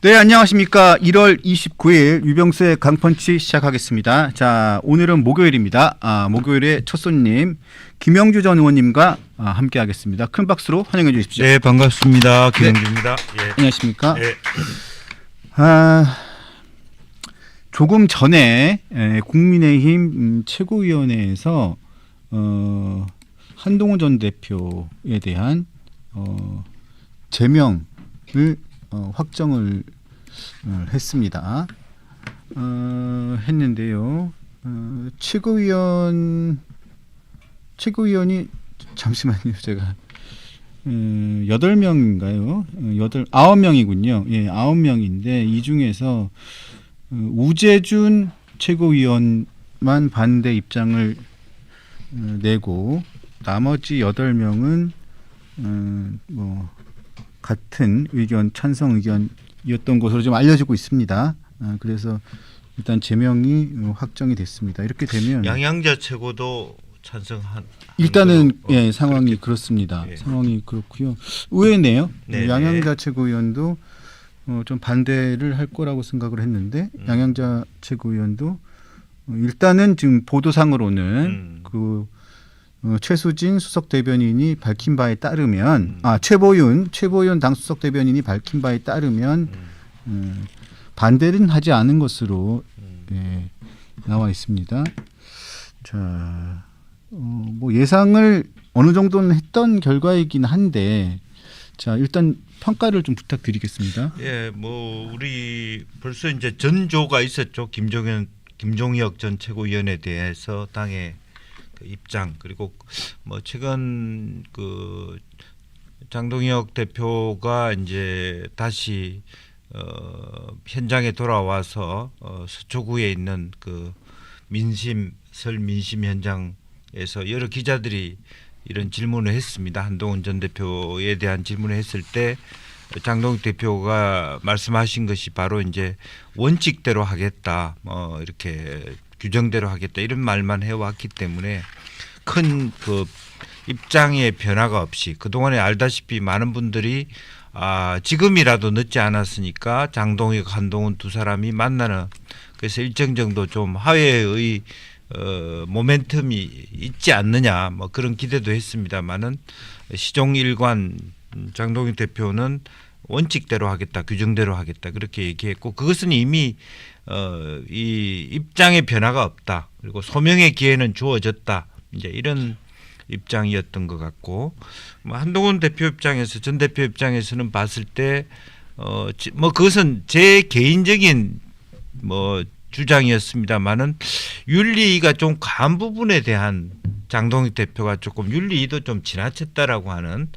네, 안녕하십니까. 1월 29일 유병수의 강펀치 시작하겠습니다. 자, 오늘은 목요일입니다. 목요일에 첫 손님 김영주 전 의원님과 함께 하겠습니다. 큰 박수로 환영해 주십시오. 네, 반갑습니다. 김영주입니다. 네. 예. 안녕하십니까. 네. 조금 전에 국민의힘 최고위원회에서 한동훈 전 대표에 대한 제명을 확정을 했습니다. 했는데요. 최고위원이 잠시만요. 제가 8명인가요? 9명이군요. 예, 9명인데 이 중에서 우재준 최고위원만 반대 입장을 내고 나머지 8명은 뭐 같은 의견, 찬성 의견이었던 것으로 좀 알려지고 있습니다. 그래서 일단 제명이 확정이 됐습니다. 이렇게 되면 양양자 최고도 찬성한 일단은 예, 상황이 그렇습니다. 예. 상황이 그렇고요. 의외네요. 네, 양양자 최고위원도 좀 반대를 할 거라고 생각을 했는데 양양자 최고위원도 일단은 지금 보도상으로는 그 최수진 수석 대변인이 밝힌 바에 따르면 최보윤 당 수석 대변인이 밝힌 바에 따르면 반대는 하지 않은 것으로 예, 나와 있습니다. 자, 뭐 예상을 어느 정도는 했던 결과이긴 한데 자, 일단 평가를 좀 부탁드리겠습니다. 예, 뭐 우리 벌써 이제 전조가 있었죠. 김종혁 전 최고위원에 대해서 당의 그 입장, 그리고 뭐 최근 그 장동혁 대표가 이제 다시 현장에 돌아와서 서초구에 있는 그 설 민심 현장에서 여러 기자들이 이런 질문을 했습니다. 한동훈 전 대표에 대한 질문을 했을 때 장동혁 대표가 말씀하신 것이 바로 이제 원칙대로 하겠다, 이렇게 규정대로 하겠다 이런 말만 해왔기 때문에 큰 그 입장의 변화가 없이 그동안에 알다시피 많은 분들이 지금이라도 늦지 않았으니까 장동혁, 한동훈 두 사람이 만나는, 그래서 일정 정도 좀 화해의 모멘텀이 있지 않느냐, 뭐 그런 기대도 했습니다만은 시종일관 장동혁 대표는 원칙대로 하겠다, 규정대로 하겠다 그렇게 얘기했고, 그것은 이미 이 입장의 변화가 없다, 그리고 소명의 기회는 주어졌다, 이제 이런 입장이었던 것 같고, 뭐 한동훈 대표 입장에서, 전 대표 입장에서는 봤을 때 뭐 그것은 제 개인적인 뭐 주장이었습니다만은 윤리가 좀 과한 부분에 대한 장동혁 대표가 조금 윤리도 좀 지나쳤다라고 하는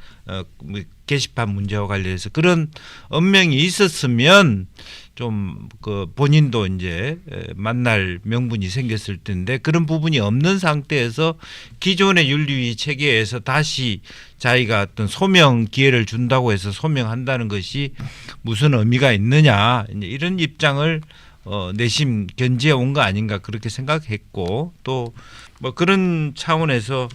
뭐 게시판 문제와 관련해서 그런 언명이 있었으면 좀 그 본인도 이제 만날 명분이 생겼을 텐데 그런 부분이 없는 상태에서 기존의 윤리 체계에서 다시 자기가 어떤 소명 기회를 준다고 해서 소명한다는 것이 무슨 의미가 있느냐, 이제 이런 입장을 내심 견지해 온 거 아닌가 그렇게 생각했고, 또 뭐 그런 차원에서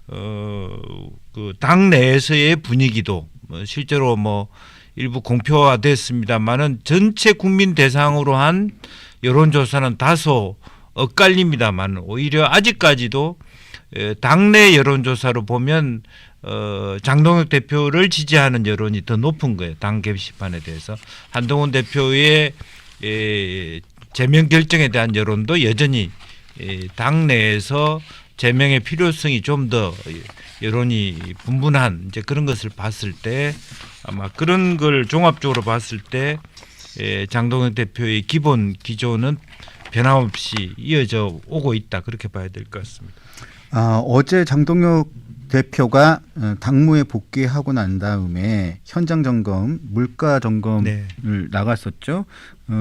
그 당 내에서의 분위기도 실제로 뭐 일부 공표화됐습니다만은 전체 국민 대상으로 한 여론조사는 다소 엇갈립니다만 오히려 아직까지도 당내 여론조사로 보면 장동혁 대표를 지지하는 여론이 더 높은 거예요. 당 게시판에 대해서. 한동훈 대표의 제명 결정에 대한 여론도 여전히 당내에서 제명의 필요성이 좀 더 여론이 분분한 이제 그런 것을 봤을 때 아마 그런 걸 종합적으로 봤을 때 장동혁 대표의 기본 기조는 변함없이 이어져 오고 있다, 그렇게 봐야 될 것 같습니다. 어제 장동혁 대표가 당무에 복귀하고 난 다음에 현장 점검, 물가 점검을 나갔었죠.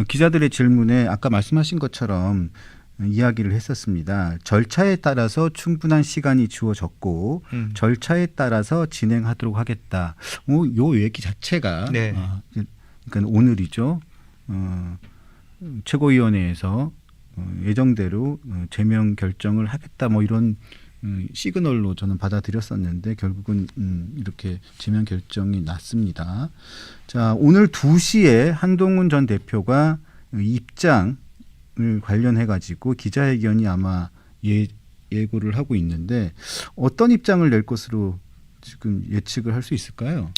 기자들의 질문에 아까 말씀하신 것처럼 이야기를 했었습니다. 절차에 따라서 충분한 시간이 주어졌고 절차에 따라서 진행하도록 하겠다. 요 얘기 자체가 그러니까 오늘이죠. 최고위원회에서 예정대로 제명 결정을 하겠다, 뭐 이런 시그널로 저는 받아들였었는데 결국은 이렇게 제명 결정이 났습니다. 자, 오늘 2시에 한동훈 전 대표가 입장을 관련해 가지고 기자회견이 아마 예고를 하고 있는데 어떤 입장을 낼 것으로 지금 예측을 할 수 있을까요?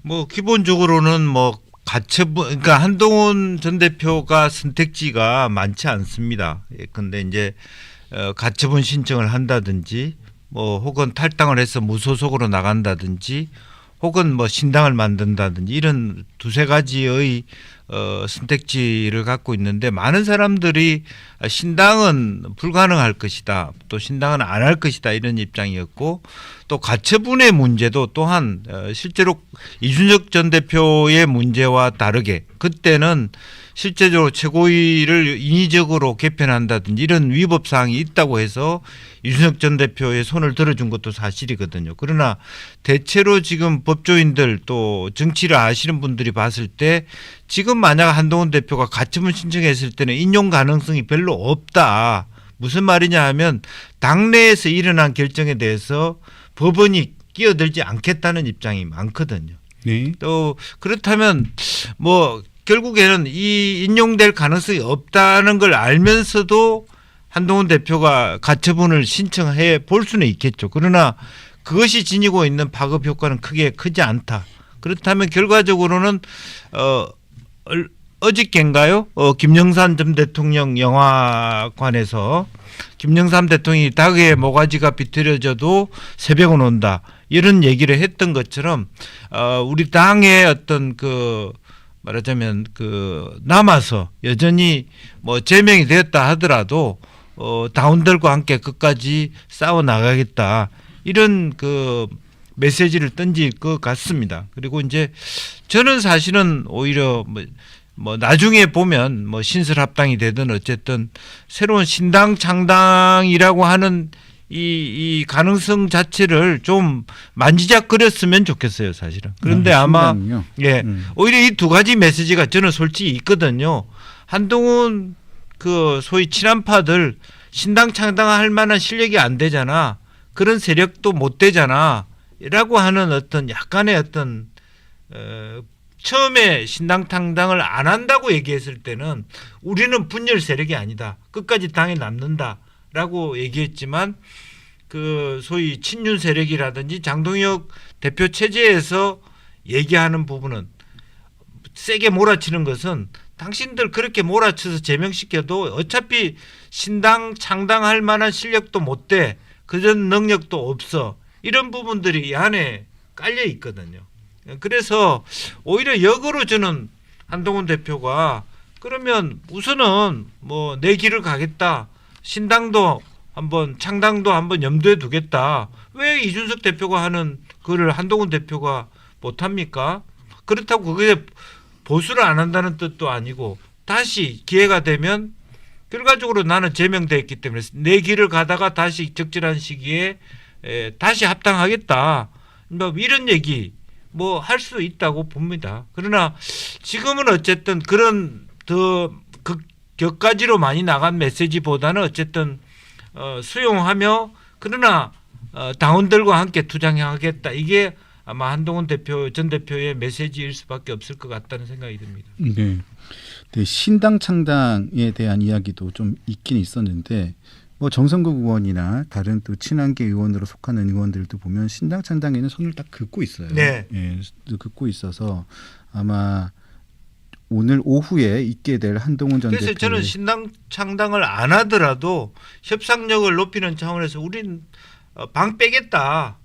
뭐 기본적으로는 뭐 가처분, 그러니까 한동훈 전 대표가 선택지가 많지 않습니다. 근데 이제 가처분 신청을 한다든지 뭐 혹은 탈당을 해서 무소속으로 나간다든지 혹은 뭐 신당을 만든다든지 이런 두세 가지의 선택지를 갖고 있는데 많은 사람들이 신당은 불가능할 것이다. 또 신당은 안 할 것이다. 이런 입장이었고 또 가처분의 문제도 또한 실제로 이준석 전 대표의 문제와 다르게 그때는 실제적으로 최고위를 인위적으로 개편한다든지 이런 위법 사항이 있다고 해서 이준석 전 대표의 손을 들어준 것도 사실이거든요. 그러나 대체로 지금 법조인들 또 정치를 아시는 분들이 봤을 때 지금 만약 한동훈 대표가 가처분 신청했을 때는 인용 가능성이 별로 없다. 무슨 말이냐 하면 당내에서 일어난 결정에 대해서 법원이 끼어들지 않겠다는 입장이 많거든요. 네. 또 그렇다면 뭐 결국에는 이 인용될 가능성이 없다는 걸 알면서도 한동훈 대표가 가처분을 신청해 볼 수는 있겠죠. 그러나 그것이 지니고 있는 파급 효과는 크게 크지 않다. 그렇다면 결과적으로는 어저께인가요? 김영삼 전 대통령 영화관에서 김영삼 대통령이 닭의 모가지가 비틀어져도 새벽은 온다. 이런 얘기를 했던 것처럼 우리 당의 어떤 그 말하자면 그 남아서 여전히 뭐 제명이 되었다 하더라도 당원들과 함께 끝까지 싸워 나가겠다 이런 그 메시지를 던질 것 같습니다. 그리고 이제 저는 사실은 오히려 뭐 나중에 보면 뭐 신설합당이 되든 어쨌든 새로운 신당 창당이라고 하는 이 가능성 자체를 좀 만지작거렸으면 좋겠어요, 사실은. 그런데 아마 신당요? 예 오히려 이 두 가지 메시지가 저는 솔직히 있거든요. 한동훈 그 소위 친한파들 신당 창당할 만한 실력이 안 되잖아. 그런 세력도 못 되잖아.라고 하는 어떤 약간의 어떤 처음에 신당 창당을 안 한다고 얘기했을 때는 우리는 분열 세력이 아니다. 끝까지 당에 남는다라고 얘기했지만 그 소위 친윤 세력이라든지 장동혁 대표 체제에서 얘기하는 부분은 세게 몰아치는 것은 당신들 그렇게 몰아쳐서 제명시켜도 어차피 신당 창당할 만한 실력도 못 돼. 그런 능력도 없어. 이런 부분들이 이 안에 깔려 있거든요. 그래서 오히려 역으로 저는 한동훈 대표가 그러면 우선은 뭐 내 길을 가겠다. 신당도 한번 창당도 한번 염두에 두겠다. 왜 이준석 대표가 하는 그를 한동훈 대표가 못합니까? 그렇다고 그게 보수를 안 한다는 뜻도 아니고 다시 기회가 되면 결과적으로 나는 제명됐기 때문에 내 길을 가다가 다시 적절한 시기에 다시 합당하겠다. 뭐 이런 얘기 뭐 할 수 있다고 봅니다. 그러나 지금은 어쨌든 그런 더 격가지로 많이 나간 메시지보다는 어쨌든 수용하며 그러나 당원들과 함께 투쟁하겠다. 이게 아마 한동훈 대표 전 대표의 메시지일 수밖에 없을 것 같다는 생각이 듭니다. 네. 네, 신당 창당에 대한 이야기도 좀 있긴 있었는데 뭐 정성국 의원이나 다른 또 친한계 의원으로 속하는 의원들도 보면 신당 창당에는 손을 딱 긋고 있어요. 네. 예, 긋고 있어서 아마 오늘 오후에 있게 될 한동훈 전 그래서 대표. 저는 신당 창당을 안 하더라도 협상력을 높이는 차원에서 우린 방 빼겠다.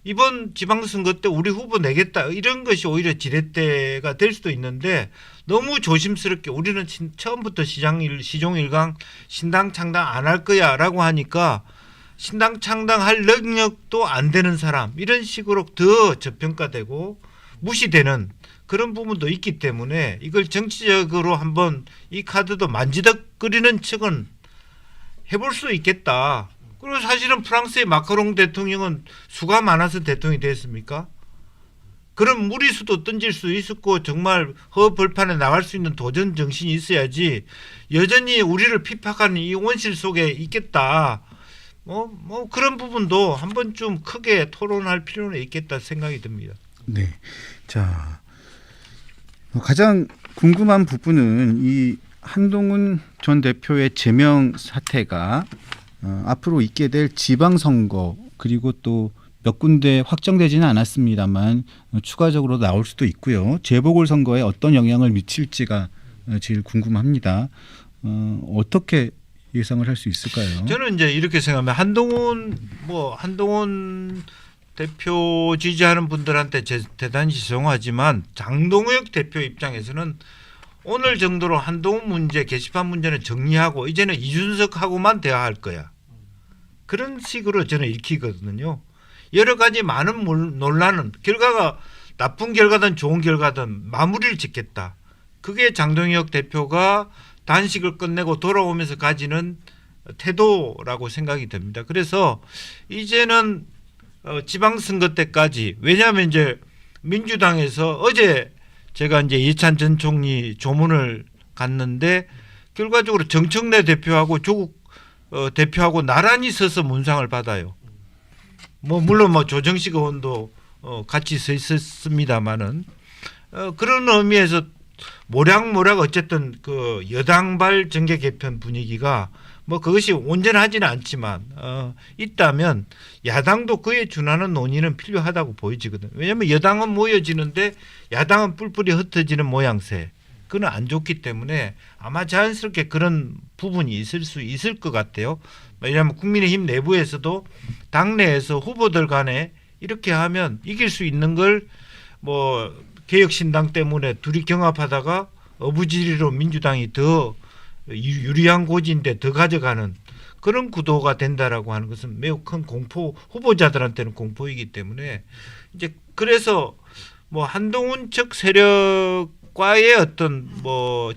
이번 지방선거 때 우리 후보 내겠다. 이런 것이 오히려 지렛대가 될 수도 있는데 너무 조심스럽게 우리는 처음부터 시종일관 신당 창당 안 할 거야 라고 하니까 신당 창당할 능력도 안 되는 사람 이런 식으로 더 저평가되고 무시되는 그런 부분도 있기 때문에 이걸 정치적으로 한번 이 카드도 만지덕거리는 척은 해볼 수 있겠다. 그리고 사실은 프랑스의 마크롱 대통령은 수가 많아서 대통령이 됐습니까? 그런 무리수도 던질 수 있었고 정말 허벌판에 나갈 수 있는 도전 정신이 있어야지 여전히 우리를 핍박하는 이 원실 속에 있겠다. 뭐 그런 부분도 한번 좀 크게 토론할 필요는 있겠다 생각이 듭니다. 네. 자, 가장 궁금한 부분은 이 한동훈 전 대표의 제명 사태가 앞으로 있게 될 지방선거 그리고 또 몇 군데 확정되지는 않았습니다만 추가적으로 나올 수도 있고요. 재보궐선거에 어떤 영향을 미칠지가 제일 궁금합니다. 어떻게 예상을 할 수 있을까요? 저는 이제 이렇게 생각하면 한동훈 대표 지지하는 분들한테 대단히 죄송하지만 장동혁 대표 입장에서는 오늘 정도로 한동훈 문제, 게시판 문제는 정리하고 이제는 이준석하고만 대화할 거야. 그런 식으로 저는 읽히거든요. 여러 가지 많은 논란은 결과가 나쁜 결과든 좋은 결과든 마무리를 짓겠다. 그게 장동혁 대표가 단식을 끝내고 돌아오면서 가지는 태도라고 생각이 됩니다. 그래서 이제는 지방선거 때까지, 왜냐하면 이제 민주당에서 어제 제가 이제 이해찬 전 총리 조문을 갔는데 결과적으로 정청래 대표하고 조국 대표하고 나란히 서서 문상을 받아요. 물론 조정식 의원도 같이 서 있었습니다만은 그런 의미에서 모략 어쨌든 그 여당발 정계 개편 분위기가 그것이 온전하지는 않지만 있다면 야당도 그에 준하는 논의는 필요하다고 보여지거든. 왜냐하면 여당은 모여지는데 야당은 뿔뿔이 흩어지는 모양새. 그건 안 좋기 때문에 아마 자연스럽게 그런 부분이 있을 수 있을 것 같아요. 왜냐하면 국민의힘 내부에서도 당내에서 후보들 간에 이렇게 하면 이길 수 있는 걸 개혁신당 때문에 둘이 경합하다가 어부지리로 민주당이 더 유리한 고지인데 더 가져가는 그런 구도가 된다라고 하는 것은 매우 큰 공포, 후보자들한테는 공포이기 때문에 이제 그래서 한동훈 측 세력과의 어떤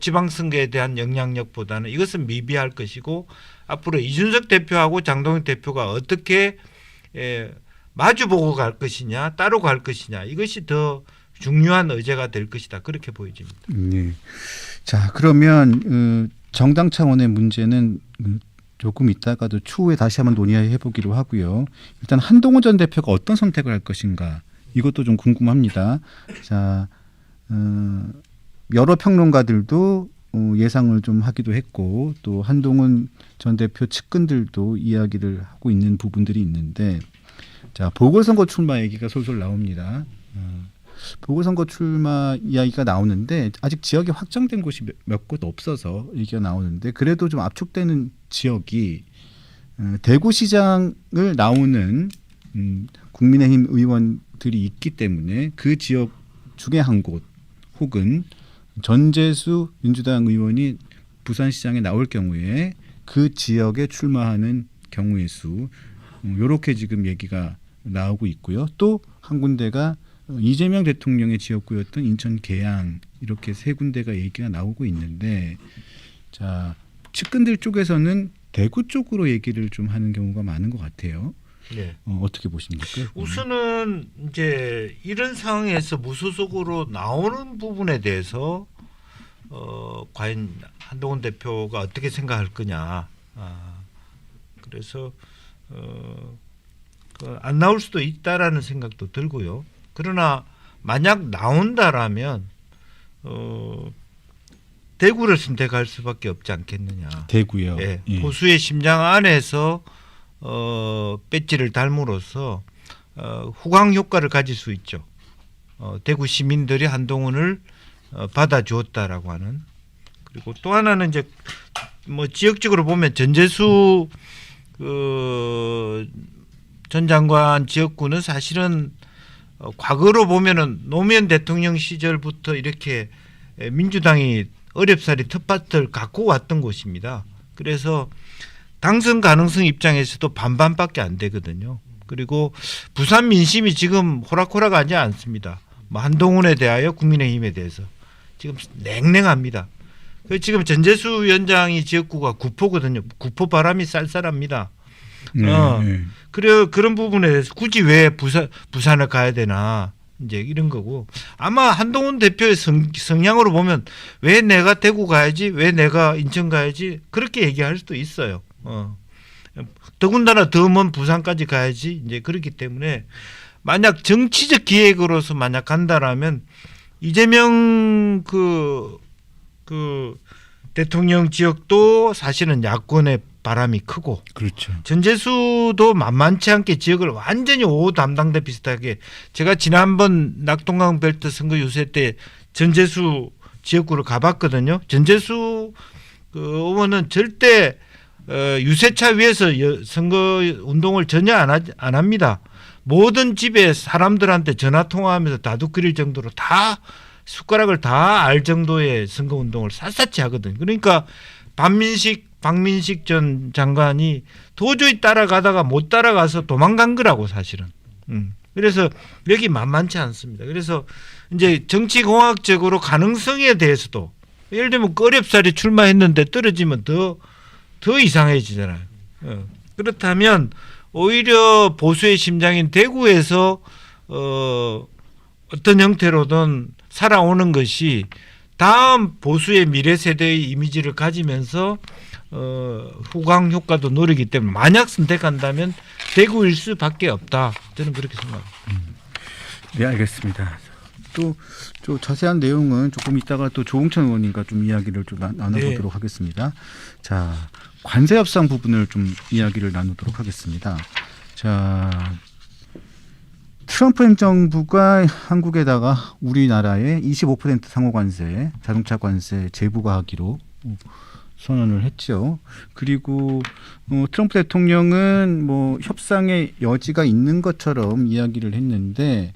지방선거에 대한 영향력보다는 이것은 미비할 것이고 앞으로 이준석 대표하고 장동혁 대표가 어떻게 마주보고 갈 것이냐 따로 갈 것이냐 이것이 더 중요한 의제가 될 것이다. 그렇게 보여집니다. 네. 자, 그러면 정당 차원의 문제는 조금 있다가도 추후에 다시 한번 논의해 보기로 하고요. 일단 한동훈 전 대표가 어떤 선택을 할 것인가 이것도 좀 궁금합니다. 자, 여러 평론가들도 예상을 좀 하기도 했고 또 한동훈 전 대표 측근들도 이야기를 하고 있는 부분들이 있는데 자, 보궐선거 출마 얘기가 솔솔 나옵니다. 보궐선거 출마 이야기가 나오는데 아직 지역이 확정된 곳이 몇 곳 없어서 얘기가 나오는데 그래도 좀 압축되는 지역이 대구시장을 나오는 국민의힘 의원들이 있기 때문에 그 지역 중에 한 곳 혹은 전재수 민주당 의원이 부산시장에 나올 경우에 그 지역에 출마하는 경우의 수 이렇게 지금 얘기가 나오고 있고요. 또 한 군데가 이재명 대통령의 지역구였던 인천 계양 이렇게 세 군데가 얘기가 나오고 있는데 자 측근들 쪽에서는 대구 쪽으로 얘기를 좀 하는 경우가 많은 것 같아요. 네. 어떻게 보십니까? 우선은 이제 이런 상황에서 무소속으로 나오는 부분에 대해서 과연 한동훈 대표가 어떻게 생각할 거냐. 그래서 안 나올 수도 있다라는 생각도 들고요. 그러나 만약 나온다라면 대구를 선택할 수밖에 없지 않겠느냐. 대구요. 예, 예. 보수의 심장 안에서 배지를 달므로써 후광 효과를 가질 수 있죠. 대구 시민들이 한동훈을 받아주었다라고 하는. 그리고 또 하나는 이제 지역적으로 보면 전재수 전 장관 지역구는 사실은 과거로 보면은 노무현 대통령 시절부터 이렇게 민주당이 어렵사리 텃밭을 갖고 왔던 곳입니다. 그래서 당선 가능성 입장에서도 반반밖에 안 되거든요. 그리고 부산 민심이 지금 호락호락하지 않습니다. 한동훈에 대하여 국민의힘에 대해서 지금 냉랭합니다. 지금 전재수 위원장이 지역구가 구포거든요. 구포 바람이 쌀쌀합니다. 그런 부분에 대해서 굳이 왜 부산을 가야 되나 이제 이런 거고 아마 한동훈 대표의 성향으로 보면 왜 내가 대구 가야지 왜 내가 인천 가야지 그렇게 얘기할 수도 있어요. 더군다나 더 먼 부산까지 가야지 이제 그렇기 때문에 만약 정치적 기획으로서 만약 간다라면 이재명 그 대통령 지역도 사실은 야권의 바람이 크고 그렇죠. 전재수도 만만치 않게 지역을 완전히 5호 담당대 비슷하게 제가 지난번 낙동강 벨트 선거 유세 때 전재수 지역구를 가봤거든요. 전재수 그 의원은 절대 유세차 위에서 선거 운동을 전혀 안 합니다. 모든 집에 사람들한테 전화 통화하면서 다독거릴 정도로 다 숟가락을 다 알 정도의 선거 운동을 샅샅이 하거든요. 그러니까 박민식 전 장관이 도저히 따라가다가 못 따라가서 도망간 거라고 사실은. 그래서 여기 만만치 않습니다. 그래서 이제 정치공학적으로 가능성에 대해서도 예를 들면 어렵사리 출마했는데 떨어지면 더 이상해지잖아요. 그렇다면 오히려 보수의 심장인 대구에서 어떤 형태로든 살아오는 것이 다음 보수의 미래 세대의 이미지를 가지면서 후광 효과도 노리기 때문에 만약 선택한다면 대구일 수밖에 없다. 저는 그렇게 생각합니다. 네, 알겠습니다. 또 자세한 내용은 조금 이따가 또 조홍천 의원님과 좀 이야기를 좀 나눠보도록 네. 하겠습니다. 자, 관세 협상 부분을 좀 이야기를 나누도록 하겠습니다. 자, 트럼프 행정부가 한국에다가 우리나라의 25% 상호 관세, 자동차 관세 재부과하기로 선언을 했죠. 그리고 트럼프 대통령은 뭐 협상의 여지가 있는 것처럼 이야기를 했는데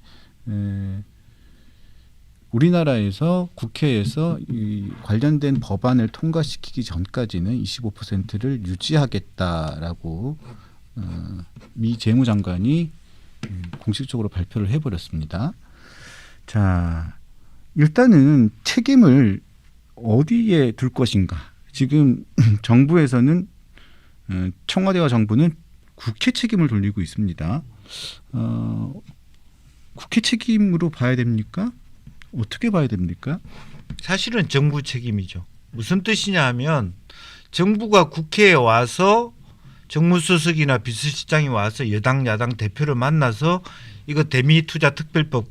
우리나라에서 국회에서 이 관련된 법안을 통과시키기 전까지는 25%를 유지하겠다라고 미 재무장관이 공식적으로 발표를 해버렸습니다. 자, 일단은 책임을 어디에 둘 것인가? 지금 정부에서는 청와대와 정부는 국회 책임을 돌리고 있습니다. 국회 책임으로 봐야 됩니까? 어떻게 봐야 됩니까? 사실은 정부 책임이죠. 무슨 뜻이냐 하면 정부가 국회에 와서 정무수석이나 비서실장이 와서 여당 야당 대표를 만나서 이거 대미투자특별법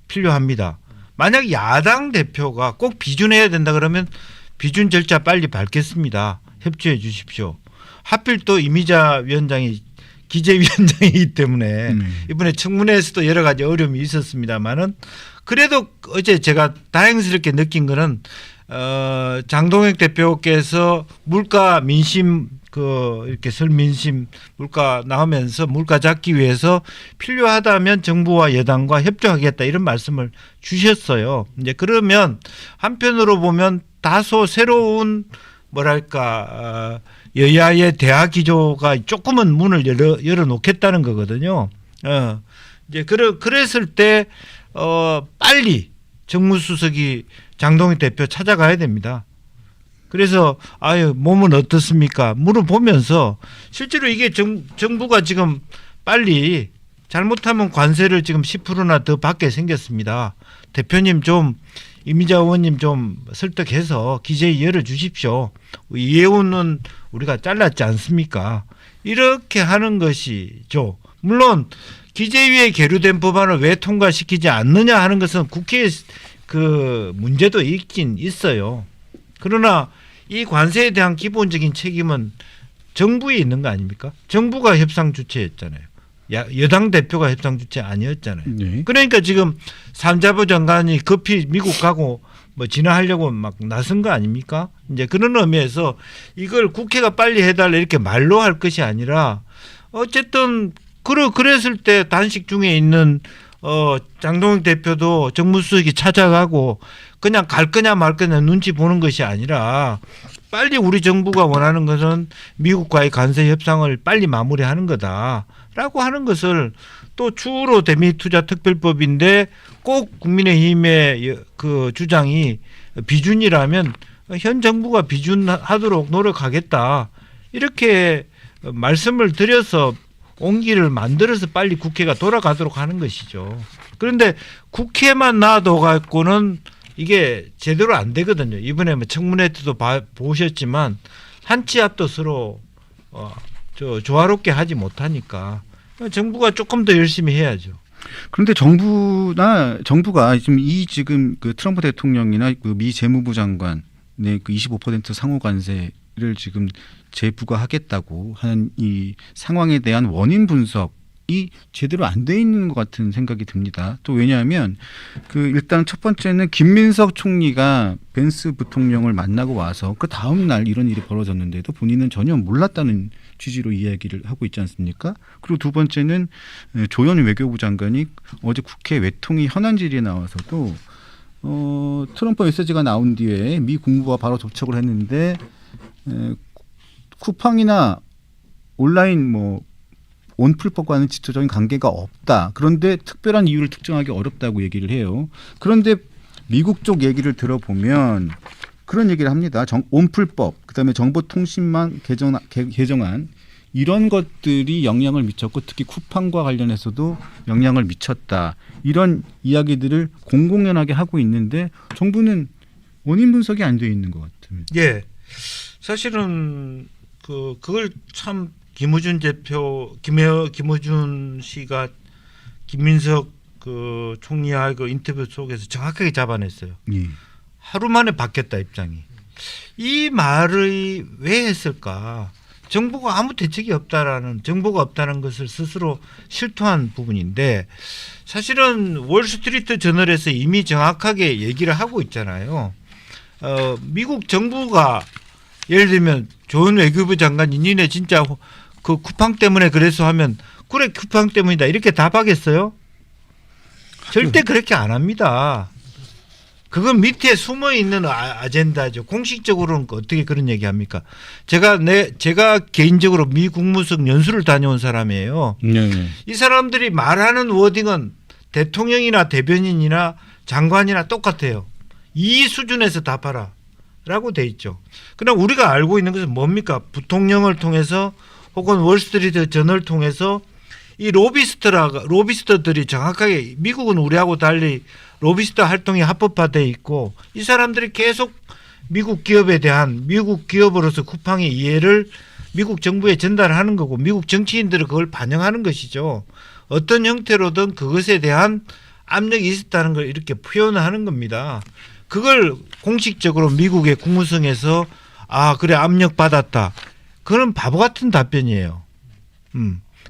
필요합니다. 만약 야당 대표가 꼭 비준해야 된다 그러면 비준 절차 빨리 밟겠습니다. 협조해 주십시오. 하필 또 이미자 위원장이 기재위원장이기 때문에 이번에 청문회에서도 여러 가지 어려움이 있었습니다만은 그래도 어제 제가 다행스럽게 느낀 거는 장동혁 대표께서 물가 민심 이렇게 설 민심 물가 나오면서 물가 잡기 위해서 필요하다면 정부와 여당과 협조하겠다 이런 말씀을 주셨어요. 이제 그러면 한편으로 보면 다소 새로운 뭐랄까 여야의 대화 기조가 조금은 문을 열어 놓겠다는 거거든요. 이제 그랬을 때 빨리 정무수석이 장동혁 대표 찾아가야 됩니다. 그래서 몸은 어떻습니까? 물어보면서 실제로 이게 정부가 지금 빨리 잘못하면 관세를 지금 10%나 더 받게 생겼습니다. 대표님 좀 이미자 의원님 좀 설득해서 기재위 열어주십시오. 이해운은 우리가 잘랐지 않습니까? 이렇게 하는 것이죠. 물론 기재위에 계류된 법안을 왜 통과시키지 않느냐 하는 것은 국회에 그 문제도 있긴 있어요. 그러나 이 관세에 대한 기본적인 책임은 정부에 있는 거 아닙니까? 정부가 협상 주체였잖아요. 여당 대표가 협상 주체 아니었잖아요. 네. 그러니까 지금 산자부 장관이 급히 미국 가고 뭐 진화하려고 막 나선 거 아닙니까? 이제 그런 의미에서 이걸 국회가 빨리 해달라 이렇게 말로 할 것이 아니라 어쨌든 그랬을 때 단식 중에 있는 장동혁 대표도 정무수석이 찾아가고 그냥 갈 거냐 말 거냐 눈치 보는 것이 아니라 빨리 우리 정부가 원하는 것은 미국과의 관세 협상을 빨리 마무리하는 거다라고 하는 것을 또 추후로 대미투자특별법인데 꼭 국민의힘의 그 주장이 비준이라면 현 정부가 비준하도록 노력하겠다 이렇게 말씀을 드려서 온기를 만들어서 빨리 국회가 돌아가도록 하는 것이죠. 그런데 국회만 놔둬갖고는 이게 제대로 안 되거든요. 이번에 뭐 청문회 때도 보셨지만 한 치 앞도 서로 조화롭게 하지 못하니까 정부가 조금 더 열심히 해야죠. 그런데 정부가 지금 그 트럼프 대통령이나 그 미 재무부 장관의 그 25% 상호 관세를 지금 재부과하겠다고 하는 이 상황에 대한 원인 분석이 제대로 안 돼 있는 것 같은 생각이 듭니다. 또 왜냐하면 그 일단 첫 번째는 김민석 총리가 벤스 부통령을 만나고 와서 그 다음 날 이런 일이 벌어졌는데도 본인은 전혀 몰랐다는 취지로 이야기를 하고 있지 않습니까? 그리고 두 번째는 조현 외교부 장관이 어제 국회 외통위 현안 질의에 나와서도 트럼프 메시지가 나온 뒤에 미 국무부와 바로 접촉을 했는데 쿠팡이나 온라인 온풀법과는 직접적인 관계가 없다. 그런데 특별한 이유를 특정하기 어렵다고 얘기를 해요. 그런데 미국 쪽 얘기를 들어보면 그런 얘기를 합니다. 온풀법, 그다음에 정보통신망 개정안 이런 것들이 영향을 미쳤고 특히 쿠팡과 관련해서도 영향을 미쳤다. 이런 이야기들을 공공연하게 하고 있는데 정부는 원인 분석이 안 돼 있는 것 같습니다. 예, 사실은 그걸 참 김어준 씨가 김민석 그 총리와 그 인터뷰 속에서 정확하게 잡아냈어요. 예. 하루 만에 바뀌었다 입장이. 이 말을 왜 했을까? 정부가 아무 대책이 없다라는 정보가 없다는 것을 스스로 실토한 부분인데 사실은 월스트리트 저널에서 이미 정확하게 얘기를 하고 있잖아요. 미국 정부가 예를 들면 조현 외교부 장관이 니네 진짜 그 쿠팡 때문에 그래서 하면 그래 쿠팡 때문이다 이렇게 답하겠어요? 절대 그렇게 안 합니다. 그건 밑에 숨어 있는 아젠다죠. 공식적으로는 어떻게 그런 얘기합니까? 제가 개인적으로 미 국무성 연수를 다녀온 사람이에요. 네. 이 사람들이 말하는 워딩은 대통령이나 대변인이나 장관이나 똑같아요. 이 수준에서 답하라라고 돼 있죠. 그럼 우리가 알고 있는 것은 뭡니까? 부통령을 통해서 혹은 월스트리트 저널 통해서 이 로비스트들이 정확하게 미국은 우리하고 달리 로비스트 활동이 합법화돼 있고 이 사람들이 계속 미국 기업에 대한 미국 기업으로서 쿠팡의 이해를 미국 정부에 전달하는 거고 미국 정치인들은 그걸 반영하는 것이죠. 어떤 형태로든 그것에 대한 압력이 있었다는 걸 이렇게 표현하는 겁니다. 그걸 공식적으로 미국의 국무성에서 그래 압력 받았다. 그건 바보 같은 답변이에요.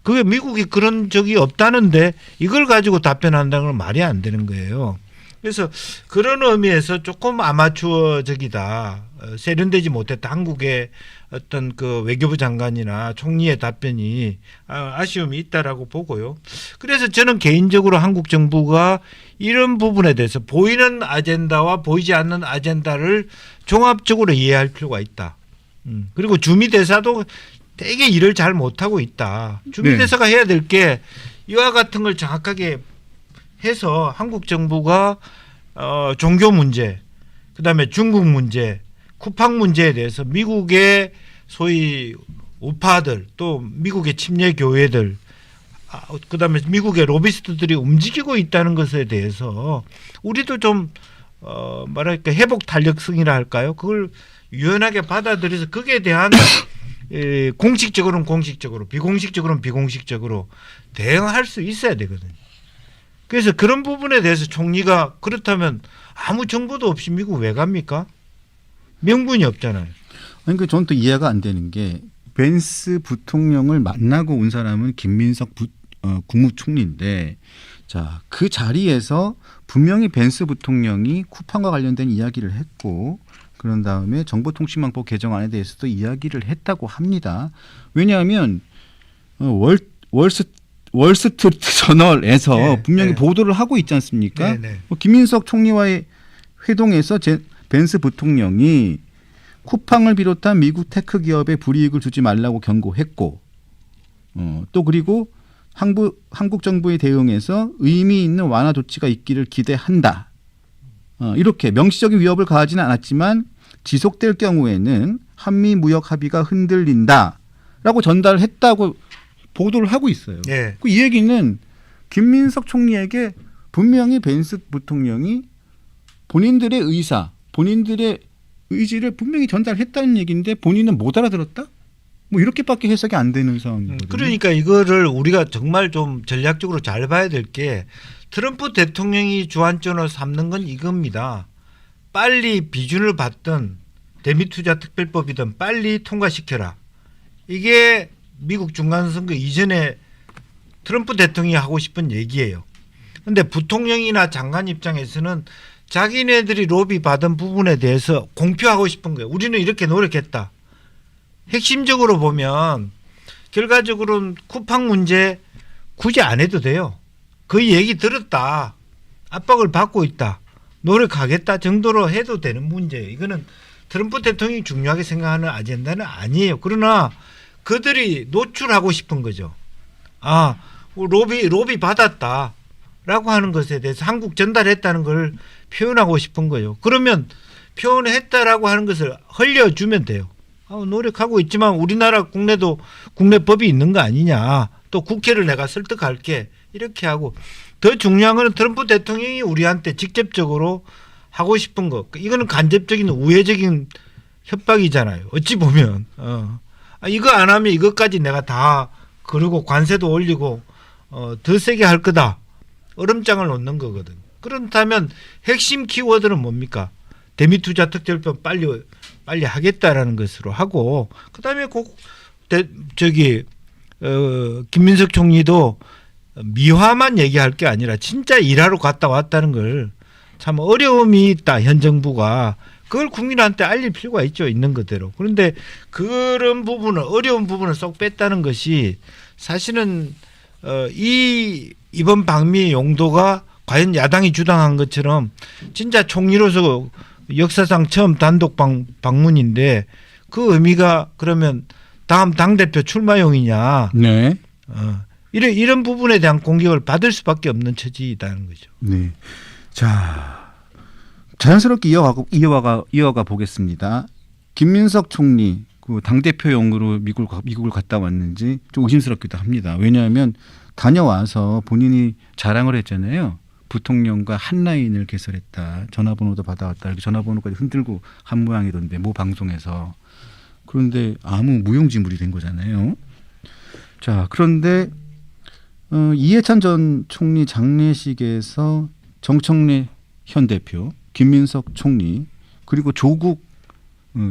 그게 미국이 그런 적이 없다는데 이걸 가지고 답변한다는 건 말이 안 되는 거예요. 그래서 그런 의미에서 조금 아마추어적이다. 세련되지 못했다. 한국의 어떤 그 외교부 장관이나 총리의 답변이 아쉬움이 있다라고 보고요. 그래서 저는 개인적으로 한국 정부가 이런 부분에 대해서 보이는 아젠다와 보이지 않는 아젠다를 종합적으로 이해할 필요가 있다. 그리고 주미대사도 되게 일을 잘 못하고 있다. 주미대사가 해야 될 게 이와 같은 걸 정확하게 해서 한국 정부가 종교 문제, 그다음에 중국 문제, 쿠팡 문제에 대해서 미국의 소위 우파들 또 미국의 침례 교회들 그다음에 미국의 로비스트들이 움직이고 있다는 것에 대해서 우리도 좀 뭐랄까 회복 탄력성이라 할까요? 그걸 유연하게 받아들여서 거기에 대한 공식적으로는 공식적으로 비공식적으로는 비공식적으로 대응할 수 있어야 되거든요. 그래서 그런 부분에 대해서 총리가 그렇다면 아무 정보도 없이 미국 왜 갑니까? 명분이 없잖아요. 아니 저는 또 이해가 안 되는 게 벤스 부통령을 만나고 온 사람은 김민석 국무총리인데 자, 그 자리에서 분명히 벤스 부통령이 쿠팡과 관련된 이야기를 했고 그런 다음에 정보통신망법 개정안에 대해서도 이야기를 했다고 합니다. 왜냐하면 월스트리트 저널에서 분명히 보도를 하고 있지 않습니까? 김민석 총리와의 회동에서 벤스 부통령이 쿠팡을 비롯한 미국 테크 기업에 불이익을 주지 말라고 경고했고 또 그리고 한국 정부의 대응에서 의미 있는 완화 조치가 있기를 기대한다. 이렇게 명시적인 위협을 가하지는 않았지만 지속될 경우에는 한미 무역 합의가 흔들린다라고 전달했다고 보도를 하고 있어요. 네. 이 얘기는 김민석 총리에게 분명히 벤스 부통령이 본인들의 의사, 본인들의 의지를 분명히 전달했다는 얘기인데 본인은 못 알아들었다? 뭐 이렇게밖에 해석이 안 되는 상황이거든요. 그러니까 이거를 우리가 정말 좀 전략적으로 잘 봐야 될 게 트럼프 대통령이 주안점으로 삼는 건 이겁니다. 빨리 비준을 받든 대미투자특별법이든 빨리 통과시켜라. 이게 미국 중간선거 이전에 트럼프 대통령이 하고 싶은 얘기예요. 그런데 부통령이나 장관 입장에서는 자기네들이 로비 받은 부분에 대해서 공표하고 싶은 거예요. 우리는 이렇게 노력했다. 핵심적으로 보면 결과적으로는 쿠팡 문제 굳이 안 해도 돼요. 그 얘기 들었다. 압박을 받고 있다. 노력하겠다 정도로 해도 되는 문제예요. 이거는 트럼프 대통령이 중요하게 생각하는 아젠다는 아니에요. 그러나 그들이 노출하고 싶은 거죠. 아, 로비 받았다라고 하는 것에 대해서 한국 전달했다는 걸 표현하고 싶은 거예요. 그러면 표현했다라고 하는 것을 흘려주면 돼요. 노력하고 있지만 우리나라 국내 법이 있는 거 아니냐. 또 국회를 내가 설득할게. 이렇게 하고 더 중요한 거는 트럼프 대통령이 우리한테 직접적으로 하고 싶은 거. 이거는 간접적인 우회적인 협박이잖아요. 어찌 보면. 이거 안 하면 이것까지 내가 다 그리고 관세도 올리고 더 세게 할 거다. 얼음장을 놓는 거거든. 그렇다면 핵심 키워드는 뭡니까? 대미투자특별법 빨리 하겠다라는 것으로 하고 그다음에 김민석 총리도 미화만 얘기할 게 아니라 진짜 일하러 갔다 왔다는 걸 참 어려움이 있다. 현 정부가 그걸 국민한테 알릴 필요가 있죠. 있는 그대로. 그런데 그런 부분을 어려운 부분을 쏙 뺐다는 것이 사실은 이번 방미의 용도가 과연 야당이 주장한 것처럼 진짜 총리로서 역사상 처음 단독 방문인데 그 의미가 그러면 다음 당대표 출마용이냐. 네. 이런 부분에 대한 공격을 받을 수밖에 없는 처지이다는 거죠. 네. 자, 자연스럽게 이어가 보겠습니다. 김민석 총리 그 당대표용으로 미국을 갔다 왔는지 좀 의심스럽기도 합니다. 왜냐하면 다녀와서 본인이 자랑을 했잖아요. 부통령과 한 라인을 개설했다. 전화번호도 받아왔다. 이렇게 전화번호까지 흔들고 한 모양이던데 모 방송에서. 그런데 아무 무용지물이 된 거잖아요. 자, 그런데 이해찬 전 총리 장례식에서 정청래 현 대표, 김민석 총리 그리고 조국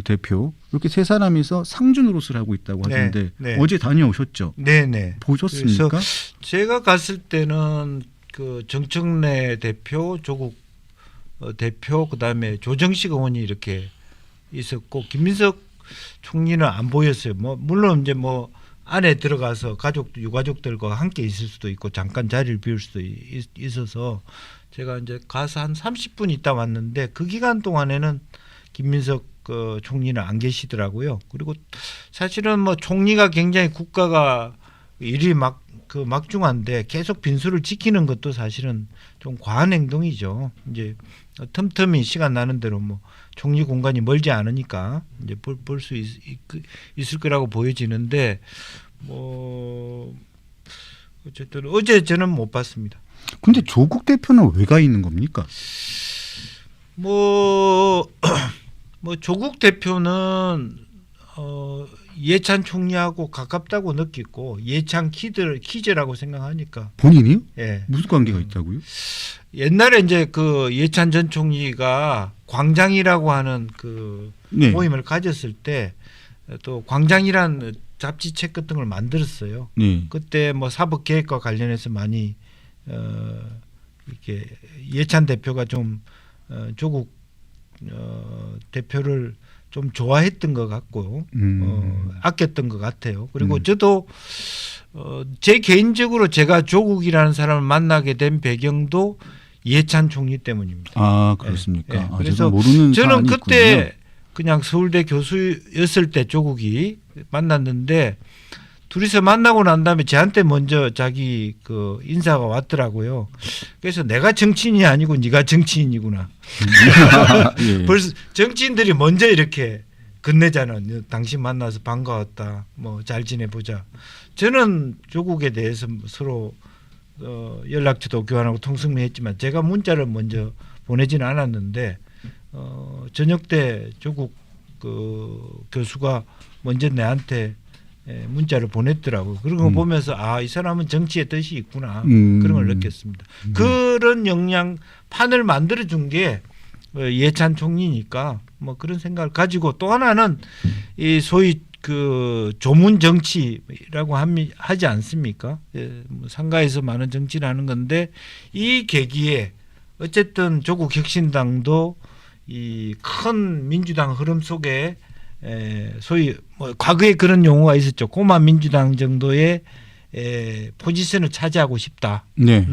대표 이렇게 세 사람이서 상주 노릇을 하고 있다고 하던데 네. 어제 다녀오셨죠? 네네. 보셨습니까? 그래서 제가 갔을 때는 그 정청래 대표, 조국 대표, 그다음에 조정식 의원이 이렇게 있었고 김민석 총리는 안 보였어요. 물론 이제 안에 들어가서 유가족들과 함께 있을 수도 있고 잠깐 자리를 비울 수도 있어서 제가 이제 가서 한 30분 있다 왔는데 그 기간 동안에는 김민석 총리는 안 계시더라고요. 그리고 사실은 총리가 굉장히 국가가 일이 막중한데 계속 빈수를 지키는 것도 사실은 좀 과한 행동이죠. 이제 틈틈이 시간 나는 대로 총리 공간이 멀지 않으니까 이제 볼 수 있을 거라고 보여지는데 어쨌든 어제 저는 못 봤습니다. 근데 조국 대표는 왜 가 있는 겁니까? 조국 대표는 이해찬 총리하고 가깝다고 느끼고 이해찬 키즈라고 생각하니까. 본인이요? 예. 무슨 관계가 있다고요? 옛날에 이제 그 이해찬 전 총리가 광장이라고 하는 그 네. 모임을 가졌을 때 또 광장이란 잡지 책 같은 걸 만들었어요. 네. 그때 사법 계획과 관련해서 많이 이렇게 이해찬 대표가 좀 조국 대표를 좀 좋아했던 것 같고 아꼈던 것 같아요. 그리고 저도 제 개인적으로 제가 조국이라는 사람을 만나게 된 배경도 이해찬 총리 때문입니다. 아, 그렇습니까? 예, 예. 그래서 제가 모르는 저는 그때 있군요. 그냥 서울대 교수였을 때 조국이 만났는데 둘이서 만나고 난 다음에 저한테 먼저 자기 그 인사가 왔더라고요. 그래서 내가 정치인이 아니고 네가 정치인이구나. 예. 벌써 정치인들이 먼저 이렇게 건네잖아. 당신 만나서 반가웠다. 잘 지내보자. 저는 조국에 대해서 서로 연락처도 교환하고 통성명 했지만 제가 문자를 먼저 보내지는 않았는데 저녁 때 조국 그 교수가 먼저 내한테 문자를 보냈더라고요. 그런 거 보면서 아, 이 사람은 정치의 뜻이 있구나 그런 걸 느꼈습니다. 그런 역량판을 만들어준 게 이해찬 총리니까 뭐 그런 생각을 가지고 또 하나는 이 소위 그 조문 정치라고 하지 않습니까? 뭐 상가에서 많은 정치를 하는 건데 이 계기에 어쨌든 조국 혁신당도 이 큰 민주당 흐름 속에 소위 뭐 과거에 그런 용어가 있었죠. 꼬마 민주당 정도의 포지션을 차지하고 싶다. 네.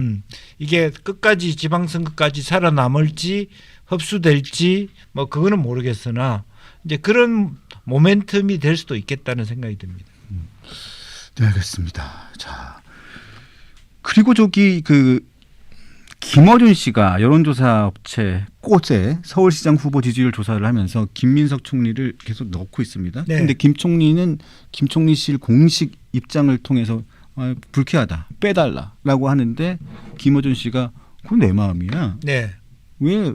이게 끝까지 지방선거까지 살아남을지 흡수될지 뭐 그거는 모르겠으나 이제 그런 모멘텀이 될 수도 있겠다는 생각이 듭니다. 네, 알겠습니다. 자, 그리고 저기 그 김어준 씨가 여론조사 업체 꽃에 서울시장 후보 지지율 조사를 하면서 김민석 총리를 계속 넣고 있습니다. 그런데 네. 김 총리는 김총리실 공식 입장을 통해서 불쾌하다, 빼달라라고 하는데 김어준 씨가 그건 내 마음이야. 네. 왜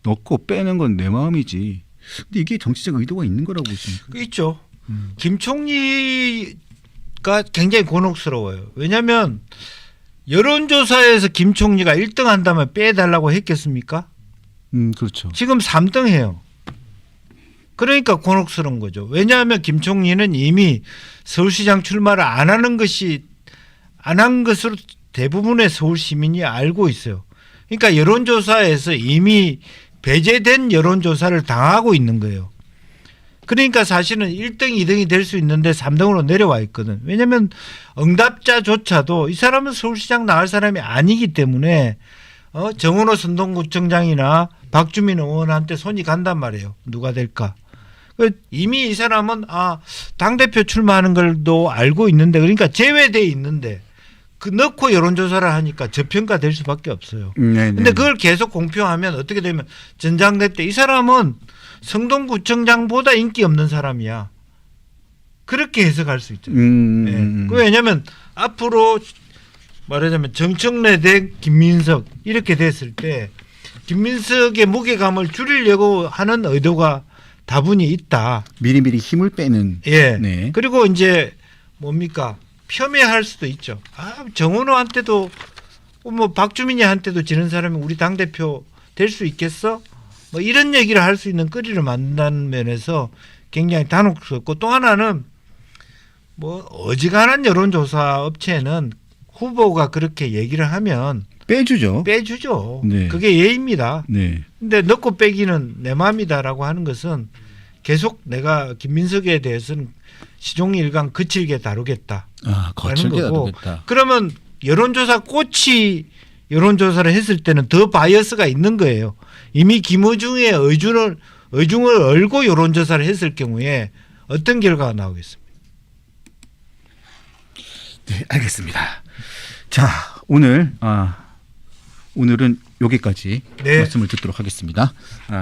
넣고 빼는 건 내 마음이지. 근데 이게 정치적 의도가 있는 거라고 보십니까? 그 있죠. 김 총리가 굉장히 곤혹스러워요. 왜냐하면 여론조사에서 김 총리가 1등 한다면 빼달라고 했겠습니까? 그렇죠. 지금 3등 해요. 그러니까 곤혹스러운 거죠. 왜냐하면 김 총리는 이미 서울시장 출마를 안 한 것으로 대부분의 서울 시민이 알고 있어요. 그러니까 여론조사에서 이미 배제된 여론조사를 당하고 있는 거예요. 그러니까 사실은 1등, 2등이 될 수 있는데 3등으로 내려와 있거든. 왜냐하면 응답자조차도 이 사람은 서울시장 나갈 사람이 아니기 때문에 정은호 선동구청장이나 박주민 의원한테 손이 간단 말이에요. 누가 될까. 이미 이 사람은 당대표 출마하는 걸도 알고 있는데 그러니까 제외돼 있는데 그 넣고 여론조사를 하니까 저평가될 수밖에 없어요. 그런데 그걸 계속 공표하면 어떻게 되면 전당대 때 이 사람은 성동구청장보다 인기 없는 사람이야. 그렇게 해석할 수 있죠. 네. 왜냐하면 앞으로 말하자면 정청래 대 김민석 이렇게 됐을 때 김민석의 무게감을 줄이려고 하는 의도가 다분히 있다. 미리미리 힘을 빼는. 예. 네. 그리고 이제 뭡니까? 폄훼할 수도 있죠. 정은호한테도 뭐 박주민이한테도 지는 사람이 우리 당 대표 될 수 있겠어? 뭐 이런 얘기를 할 수 있는 거리를 만든다는 면에서 굉장히 단혹스럽고 또 하나는 뭐 어지간한 여론조사 업체는 후보가 그렇게 얘기를 하면 빼주죠. 네. 그게 예입니다. 네. 근데 넣고 빼기는 내 마음이다라고 하는 것은 계속 내가 김민석에 대해서는 시종 일관 거칠게 다루겠다. 거칠게 다루겠다. 그러면 꽃이 여론조사를 했을 때는 더 바이어스가 있는 거예요. 이미 김어중의 의중을 알고 여론조사를 했을 경우에 어떤 결과가 나오겠습니까? 네, 알겠습니다. 자, 오늘은 여기까지 말씀을 듣도록 하겠습니다.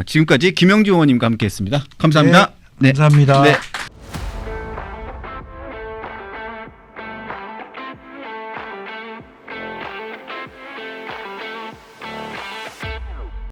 지금까지 김영주 의원님과 함께했습니다. 감사합니다. 네, 감사합니다. 네.